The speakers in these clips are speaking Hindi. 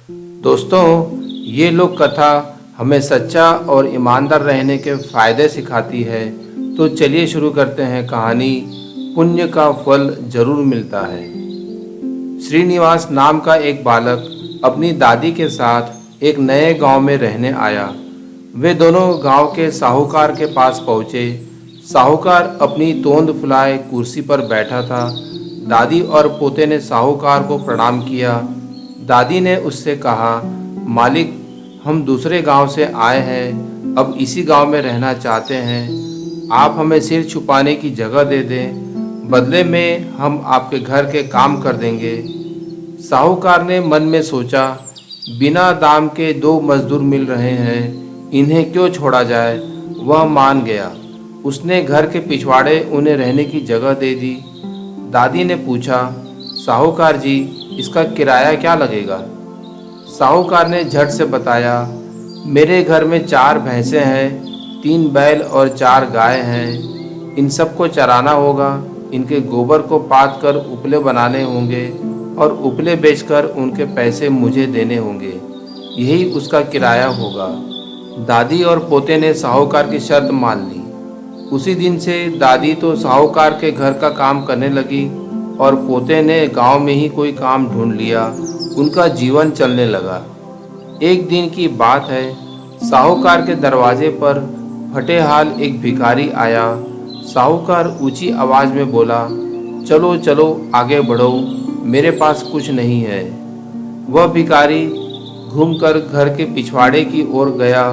दोस्तों, ये लोक कथा हमें सच्चा और ईमानदार रहने के फायदे सिखाती है। तो चलिए शुरू करते हैं कहानी। पुण्य का फल जरूर मिलता है। श्रीनिवास नाम का एक बालक अपनी दादी के साथ एक नए गांव में रहने आया। वे दोनों गांव के साहूकार के पास पहुंचे। साहूकार अपनी तोंद फुलाए कुर्सी पर बैठा था। दादी और पोते ने साहूकार को प्रणाम किया। दादी ने उससे कहा, मालिक, हम दूसरे गांव से आए हैं, अब इसी गांव में रहना चाहते हैं। आप हमें सिर छुपाने की जगह दे दें, बदले में हम आपके घर के काम कर देंगे। साहूकार ने मन में सोचा, बिना दाम के दो मजदूर मिल रहे हैं, इन्हें क्यों छोड़ा जाए। वह मान गया। उसने घर के पिछवाड़े उन्हें रहने की जगह दे दी। दादी ने पूछा, साहूकार जी, इसका किराया क्या लगेगा। साहूकार ने झट से बताया, मेरे घर में 4 भैंसें हैं, 3 बैल और 4 गाय हैं। इन सबको चराना होगा। इनके गोबर को पाथ कर उपले बनाने होंगे और उपले बेचकर उनके पैसे मुझे देने होंगे। यही उसका किराया होगा। दादी और पोते ने साहूकार की शर्त मान ली। उसी दिन से दादी तो साहूकार के घर का काम करने लगी और पोते ने गांव में ही कोई काम ढूंढ लिया। उनका जीवन चलने लगा। एक दिन की बात है, साहूकार के दरवाजे पर फटे हाल एक भिखारी आया। साहूकार ऊंची आवाज में बोला, चलो चलो आगे बढ़ो, मेरे पास कुछ नहीं है। वह भिखारी घूमकर घर के पिछवाड़े की ओर गया।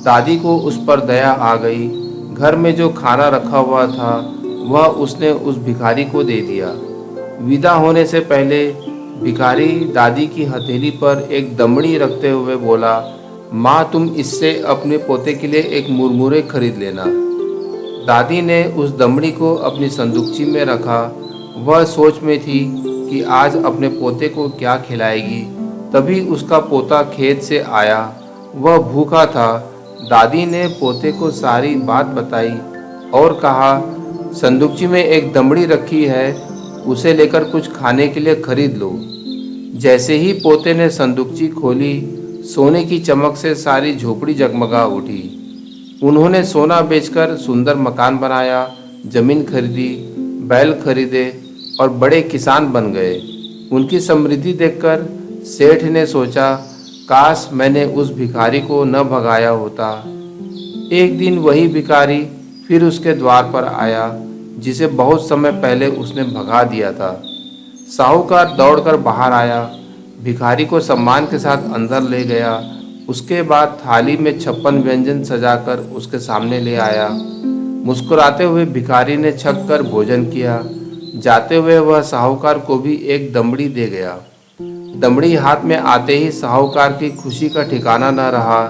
दादी को उस पर दया आ गई। घर में जो खाना रखा हुआ था वह उसने उस भिखारी को दे दिया। विदा होने से पहले भिखारी दादी की हथेली पर एक दमड़ी रखते हुए बोला, माँ, तुम इससे अपने पोते के लिए एक मुरमुरे खरीद लेना। दादी ने उस दमड़ी को अपनी संदूकची में रखा। वह सोच में थी कि आज अपने पोते को क्या खिलाएगी। तभी उसका पोता खेत से आया। वह भूखा था। दादी ने पोते को सारी बात बताई और कहा, संदूकची में एक दमड़ी रखी है, उसे लेकर कुछ खाने के लिए खरीद लो। जैसे ही पोते ने संदूकची खोली, सोने की चमक से सारी झोपड़ी जगमगा उठी। उन्होंने सोना बेचकर सुंदर मकान बनाया, जमीन खरीदी, बैल खरीदे और बड़े किसान बन गए। उनकी समृद्धि देखकर सेठ ने सोचा, काश मैंने उस भिखारी को न भगाया होता। एक दिन वही भिखारी फिर उसके द्वार पर आया, जिसे बहुत समय पहले उसने भगा दिया था। साहूकार दौड़कर बाहर आया, भिखारी को सम्मान के साथ अंदर ले गया। उसके बाद थाली में 56 व्यंजन सजाकर उसके सामने ले आया। मुस्कुराते हुए भिखारी ने छक कर भोजन किया। जाते हुए वह साहूकार को भी एक दमड़ी दे गया। दमड़ी हाथ में आते ही साहूकार की खुशी का ठिकाना न रहा।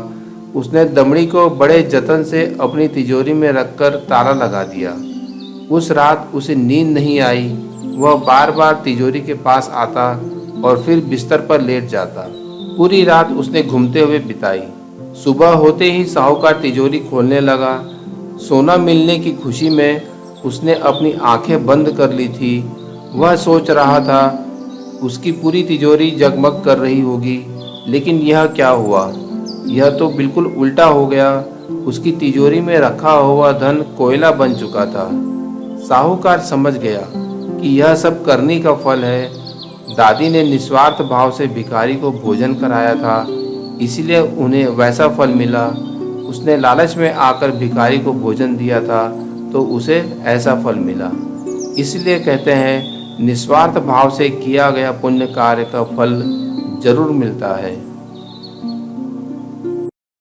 उसने दमड़ी को बड़े जतन से अपनी तिजोरी में रखकर ताला लगा दिया। उस रात उसे नींद नहीं आई। वह बार बार तिजोरी के पास आता और फिर बिस्तर पर लेट जाता। पूरी रात उसने घूमते हुए बिताई। सुबह होते ही साहूकार तिजोरी खोलने लगा। सोना मिलने की खुशी में उसने अपनी आंखें बंद कर ली थी। वह सोच रहा था, उसकी पूरी तिजोरी जगमग कर रही होगी, लेकिन यह क्या हुआ। यह तो बिल्कुल उल्टा हो गया। उसकी तिजोरी में रखा हुआ धन कोयला बन चुका था। साहूकार समझ गया कि यह सब करनी का फल है। दादी ने निस्वार्थ भाव से भिखारी को भोजन कराया था, इसलिए उन्हें वैसा फल मिला। उसने लालच में आकर भिखारी को भोजन दिया था तो उसे ऐसा फल मिला। इसलिए कहते हैं, निस्वार्थ भाव से किया गया पुण्य कार्य का फल जरूर मिलता है।